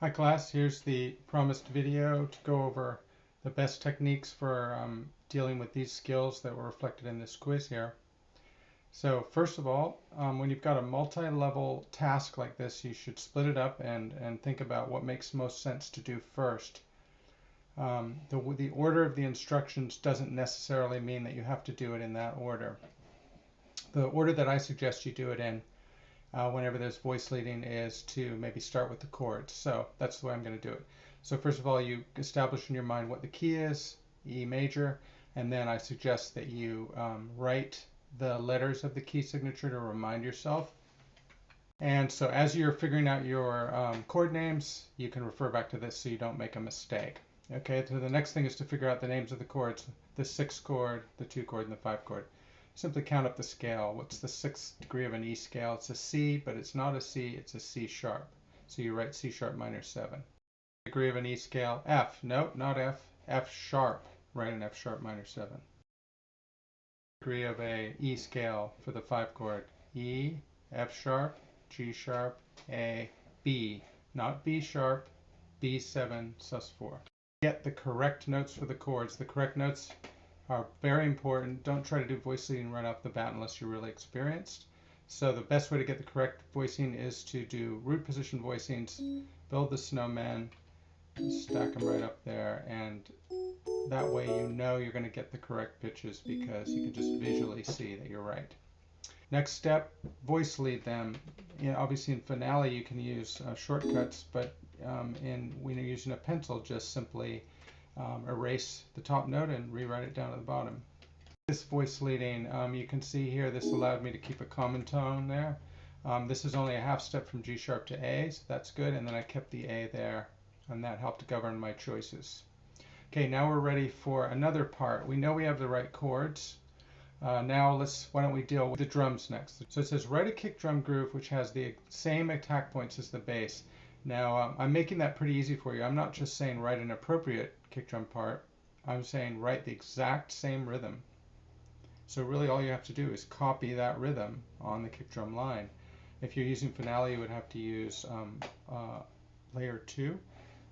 Hi class, here's the promised video to go over the best techniques for dealing with these skills that were reflected in this quiz here. So first of all, when you've got a multi-level task like this, you should split it up and think about what makes most sense to do first. The order of the instructions doesn't necessarily mean that you have to do it in that order. The order that I suggest you do it in whenever there's voice leading is to maybe start with the chords. So that's the way I'm going to do it. So first of all, you establish in your mind what the key is, E major, and then I suggest that you write the letters of the key signature to remind yourself. And so as you're figuring out your chord names, you can refer back to this so you don't make a mistake. Okay, so the next thing is to figure out the names of the chords, the 6th chord, the 2 chord, and the 5 chord. Simply count up the scale. What's the 6th degree of an E scale? It's a C, but it's not a C, it's a C sharp. So you write C sharp minor 7. Degree of an E scale, F. Nope, not F. F sharp. Write an F sharp minor 7. Degree of a E scale for the 5 chord, E, F sharp, G sharp, A, B. Not B sharp, B7 sus4. Get the correct notes for the chords. The correct notes are very important. Don't try to do voice leading right off the bat unless you're really experienced. So the best way to get the correct voicing is to do root position voicings, build the snowman, stack them right up there, and that way you know you're going to get the correct pitches because you can just visually see that you're right. Next step, voice lead them. Obviously in finale you can use shortcuts, but when you're using a pencil, just simply erase the top note and rewrite it down at the bottom. This voice leading, you can see here, this allowed me to keep a common tone there. This is only a half step from G sharp to A, so that's good, and then I kept the A there, and that helped govern my choices. Okay, now we're ready for another part. We know we have the right chords. Now why don't we deal with the drums next. So it says write a kick drum groove which has the same attack points as the bass. Now I'm making that pretty easy for you. I'm not just saying write an appropriate kick drum part. I'm saying write the exact same rhythm. So really all you have to do is copy that rhythm on the kick drum line. If you're using finale, you would have to use layer 2.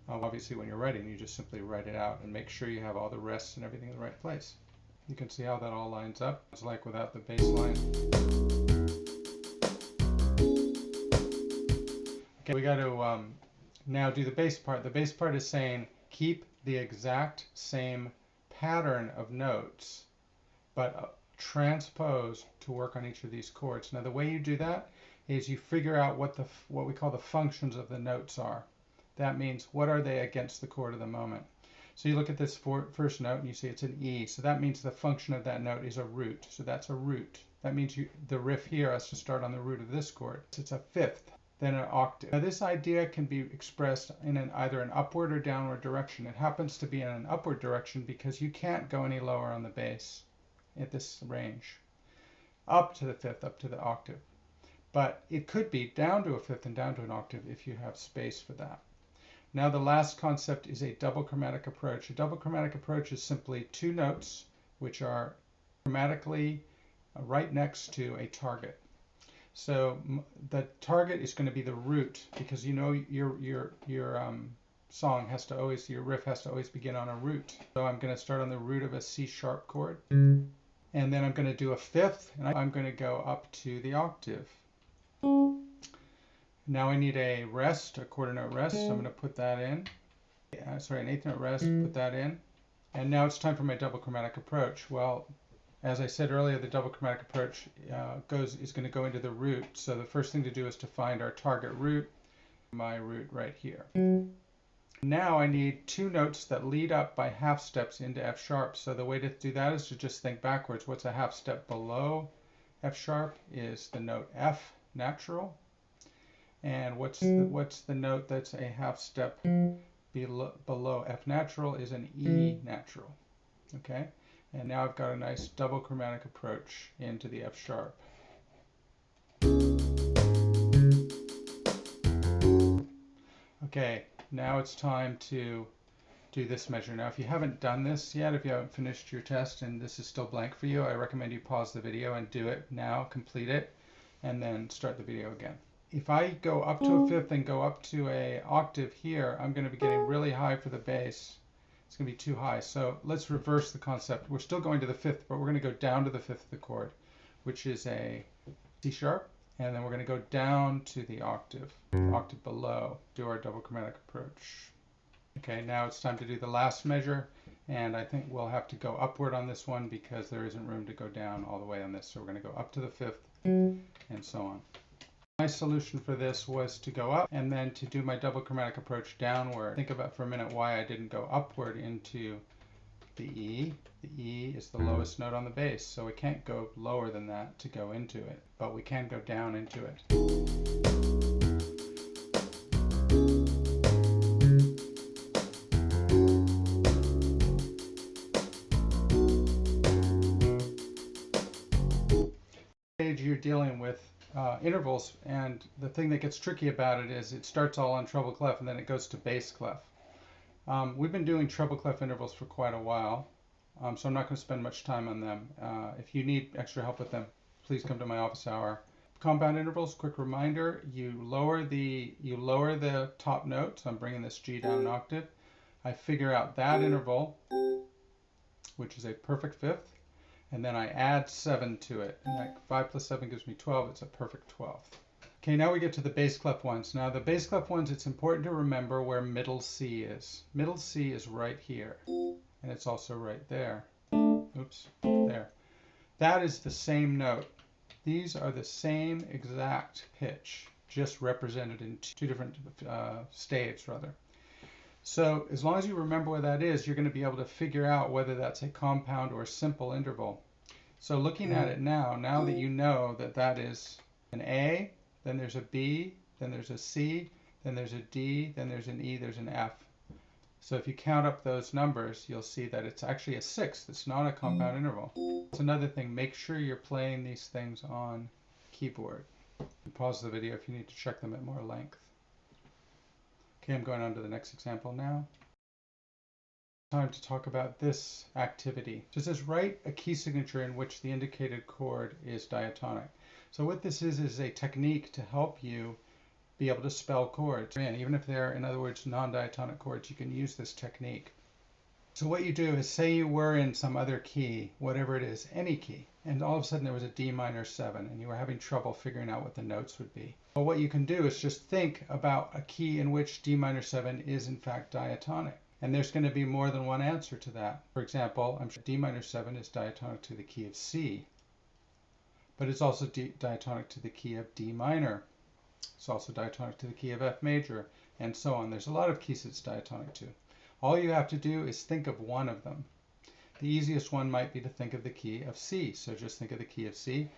Obviously when you're writing, you just simply write it out and make sure you have all the rests and everything in the right place. You can see how that all lines up. It's like without the bass line. Okay, we got to now do the bass part. The bass part is saying keep the exact same pattern of notes, but transpose to work on each of these chords. Now the way you do that is you figure out what we call the functions of the notes are. That means what are they against the chord of the moment. So you look at this first note and you see it's an E. So that means the function of that note is a root. So that's a root. That means the riff here has to start on the root of this chord. So it's a fifth, then an octave. Now this idea can be expressed in either an upward or downward direction. It happens to be in an upward direction because you can't go any lower on the bass at this range. Up to the fifth, up to the octave. But it could be down to a fifth and down to an octave if you have space for that. Now the last concept is a double chromatic approach. A double chromatic approach is simply 2 notes which are chromatically right next to a target. So the target is going to be the root because you know your song has to always, your riff has to always begin on a root. So I'm going to start on the root of a C sharp chord, and then I'm going to do a fifth, and I'm going to go up to the octave. Now I need a rest, a quarter note rest, so I'm going to put that in. Sorry, an eighth note rest, put that in. And now it's time for my double chromatic approach. Well, as I said earlier, the double chromatic approach is going to go into the root. So the first thing to do is to find our target root, my root right here. Now I need 2 notes that lead up by half steps into F sharp. So the way to do that is to just think backwards. What's a half step below F sharp is the note F natural. And what's the note that's a half step below F natural is an E natural. Okay, and now I've got a nice double chromatic approach into the F sharp. Okay, now it's time to do this measure. Now if you haven't done this yet, if you haven't finished your test and this is still blank for you, I recommend you pause the video and do it now, complete it, and then start the video again. if I go up to a fifth and go up to a octave here, I'm going to be getting really high for the bass. It's going to be too high. So let's reverse the concept. We're still going to the fifth, but we're going to go down to the fifth of the chord, which is a C sharp. And then we're going to go down to the octave below, do our double chromatic approach. Okay, now it's time to do the last measure. And I think we'll have to go upward on this one because there isn't room to go down all the way on this. So we're going to go up to the fifth and so on. My solution for this was to go up and then to do my double chromatic approach downward. Think about for a minute why I didn't go upward into the E. The E is the lowest note on the bass, so we can't go lower than that to go into it, but we can go down into it. You're dealing with intervals, and the thing that gets tricky about it is it starts all on treble clef and then it goes to bass clef. We've been doing treble clef intervals for quite a while, so I'm not going to spend much time on them. If you need extra help with them, please come to my office hour. Compound intervals, quick reminder, you lower the top note, so I'm bringing this G down an octave. I figure out that interval, which is a perfect fifth, and then I add 7 to it. And that 5 plus 7 gives me 12. It's a perfect 12th. Okay, now we get to the bass clef ones. Now the bass clef ones, it's important to remember where middle C is. Middle C is right here, and it's also right there. Oops, there. That is the same note. These are the same exact pitch, just represented in two different staves, rather. So as long as you remember where that is, you're going to be able to figure out whether that's a compound or a simple interval. So looking at it now that you know that that is an A, then there's a B, then there's a C, then there's a D, then there's an E, there's an F. So if you count up those numbers, you'll see that it's actually a sixth. It's not a compound interval. It's another thing. Make sure you're playing these things on keyboard. Pause the video if you need to check them at more length. Okay, I'm going on to the next example now. Time to talk about this activity. So it says write a key signature in which the indicated chord is diatonic. So what this is a technique to help you be able to spell chords. And even if they're, in other words, non-diatonic chords, you can use this technique. So what you do is say you were in some other key, whatever it is, any key, and all of a sudden there was a D minor 7 and you were having trouble figuring out what the notes would be. Well, what you can do is just think about a key in which D minor 7 is in fact diatonic. And there's going to be more than one answer to that. For example, I'm sure D minor 7 is diatonic to the key of C, but it's also diatonic to the key of D minor. It's also diatonic to the key of F major, and so on. There's a lot of keys it's diatonic to. All you have to do is think of one of them. The easiest one might be to think of the key of C. So just think of the key of C.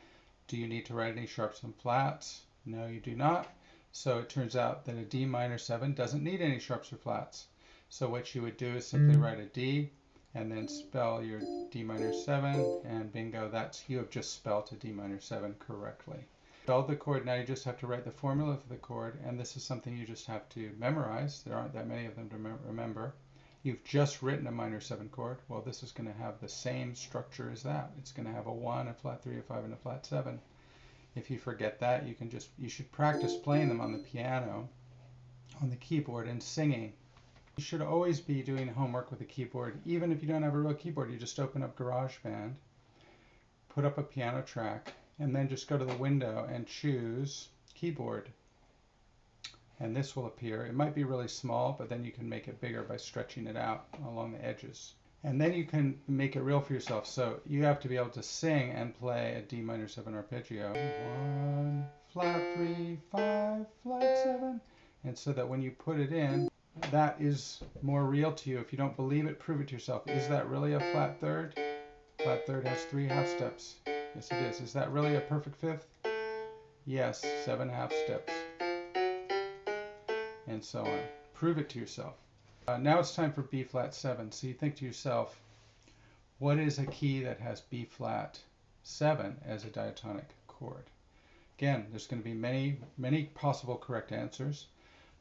Do you need to write any sharps and flats? No, you do not. So it turns out that a D minor 7 doesn't need any sharps or flats. So what you would do is simply write a D and then spell your D minor 7, and bingo, you have just spelled a D minor 7 correctly. Spelled the chord, now you just have to write the formula for the chord, and this is something you just have to memorize. There aren't that many of them to remember. You've just written a minor 7 chord. Well, this is going to have the same structure as that. It's going to have a 1, a flat 3, a 5, and a flat 7. If you forget that, you should practice playing them on the piano, on the keyboard, and singing. You should always be doing homework with a keyboard. Even if you don't have a real keyboard, you just open up GarageBand, put up a piano track, and then just go to the window and choose keyboard. And this will appear. It might be really small, but then you can make it bigger by stretching it out along the edges. And then you can make it real for yourself. So you have to be able to sing and play a D minor 7 arpeggio. 1, flat 3, 5, flat 7. And so that when you put it in, that is more real to you. If you don't believe it, prove it to yourself. Is that really a flat third? Flat third has 3 half steps. Yes, it is. Is that really a perfect fifth? Yes, 7 half steps. And so on. Prove it to yourself. Now it's time for B flat 7. So you think to yourself, what is a key that has B flat 7 as a diatonic chord? Again, there's going to be many possible correct answers.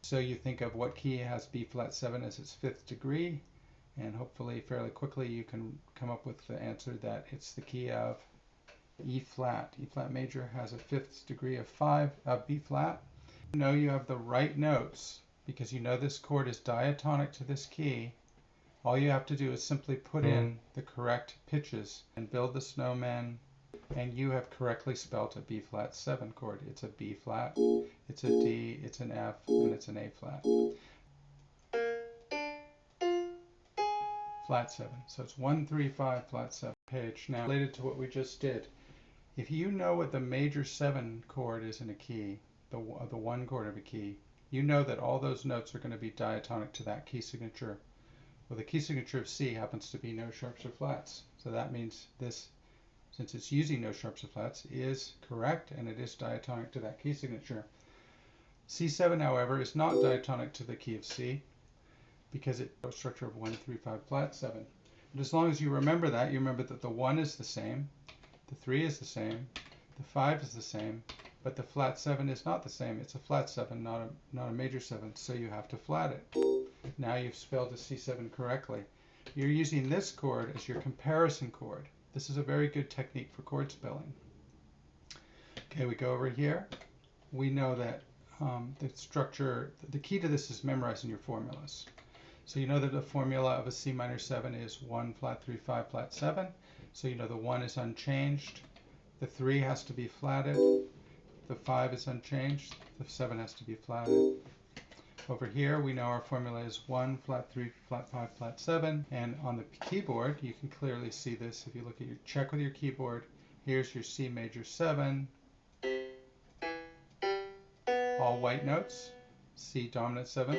So you think of what key has B flat 7 as its 5th degree, and hopefully fairly quickly you can come up with the answer that it's the key of E flat. E flat major has a 5th degree of B flat. You know you have the right notes because you know this chord is diatonic to this key. All you have to do is simply put in the correct pitches and build the snowman, and you have correctly spelt a B flat 7 chord. It's a B flat, it's a D, it's an F, and it's an A flat. Flat 7. So it's 1, 3, 5, flat 7. Page. Now, related to what we just did, if you know what the major 7 chord is in a key, the 1 chord of a key, you know that all those notes are going to be diatonic to that key signature. Well, the key signature of C happens to be no sharps or flats. So that means this, since it's using no sharps or flats, is correct, and it is diatonic to that key signature. C7, however, is not diatonic to the key of C because it's a structure of 1, 3, 5, flat 7. But as long as you remember that, you remember that the 1 is the same, the 3 is the same, the 5 is the same, but the flat 7 is not the same. It's a flat 7, not a major 7, so you have to flat it. Now you've spelled a C7 correctly. You're using this chord as your comparison chord. This is a very good technique for chord spelling. Okay, we go over here. We know that the structure, the key to this is memorizing your formulas. So you know that the formula of a C minor 7 is 1, flat 3, 5, flat 7. So you know the 1 is unchanged. The 3 has to be flatted. The 5 is unchanged. The 7 has to be flatted. Over here, we know our formula is 1, flat 3, flat 5, flat 7. And on the keyboard, you can clearly see this. If you look at your check with your keyboard, here's your C major 7. All white notes. C dominant 7.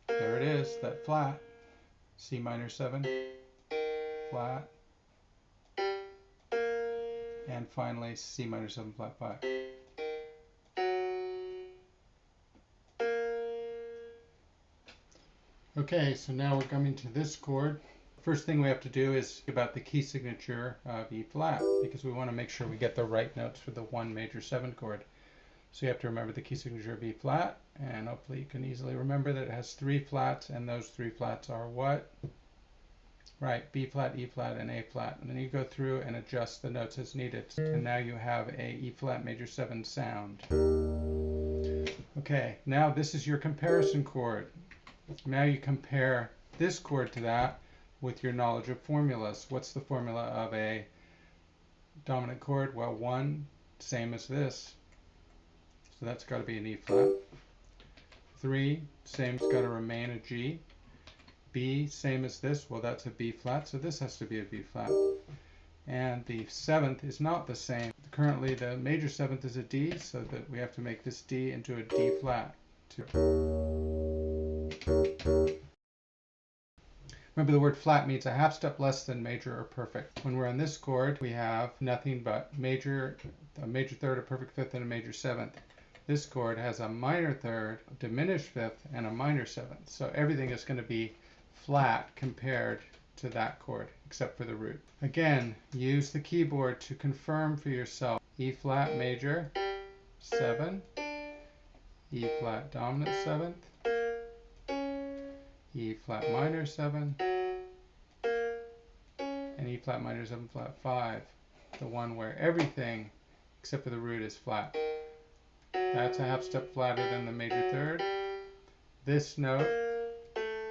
There it is, that flat. C minor 7, flat. And finally, C minor 7, flat 5. Okay, so now we're coming to this chord. First thing we have to do is think about the key signature of E flat, because we want to make sure we get the right notes for the 1 major 7 chord. So you have to remember the key signature of E flat, and hopefully you can easily remember that it has 3 flats, and those 3 flats are what? Right, B flat, E flat, and A flat. And then you go through and adjust the notes as needed. And now you have a E flat major 7 sound. Okay, now this is your comparison chord. Now you compare this chord to that with your knowledge of formulas. What's the formula of a dominant chord? Well, 1, same as this. So that's got to be an E flat. 3, same's got to remain a G. B, same as this. Well, that's a B flat, so this has to be a B flat. And the 7th is not the same. Currently, the major 7th is a D, so that we have to make this D into a D flat. Remember, the word flat means a half step less than major or perfect. When we're on this chord, we have nothing but a major 3rd, a perfect 5th, and a major 7th. This chord has a minor 3rd, a diminished 5th, and a minor 7th. So everything is going to be flat compared to that chord, except for the root. Again, use the keyboard to confirm for yourself. E flat major 7, E flat dominant 7th, E flat minor 7, and E flat minor 7 flat 5, the one where everything except for the root is flat. That's a half step flatter than the major 3rd. This note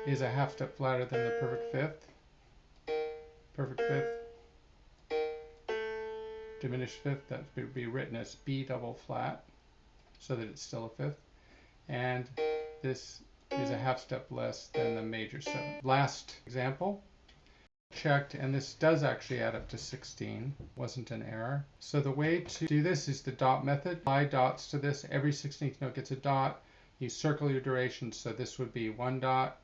is a half step flatter than the perfect 5th. Perfect 5th. Diminished 5th, that would be written as B double flat, so that it's still a 5th. And this is a half step less than the major 7th. Last example. Checked, and this does actually add up to 16. Wasn't an error. So the way to do this is the dot method. Apply dots to this. Every 16th note gets a dot. You circle your durations. So this would be 1 dot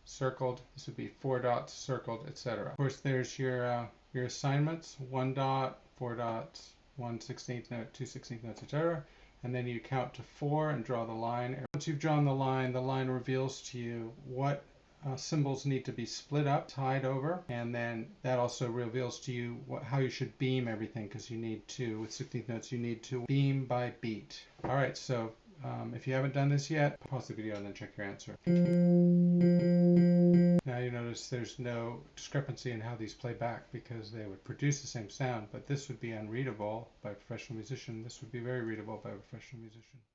circled. This would be 4 dots circled, etc. Of course, there's your assignments. 1 dot, 4 dots, 1 16th note, 2 16th notes, etc. And then you count to 4 and draw the line. Once you've drawn the line reveals to you what symbols need to be split up, tied over, and then that also reveals to you how you should beam everything, because you need to, with 16th notes, you need to beam by beat. All right, so if you haven't done this yet, pause the video and then check your answer. Now you notice there's no discrepancy in how these play back, because they would produce the same sound, but this would be unreadable by a professional musician. This would be very readable by a professional musician.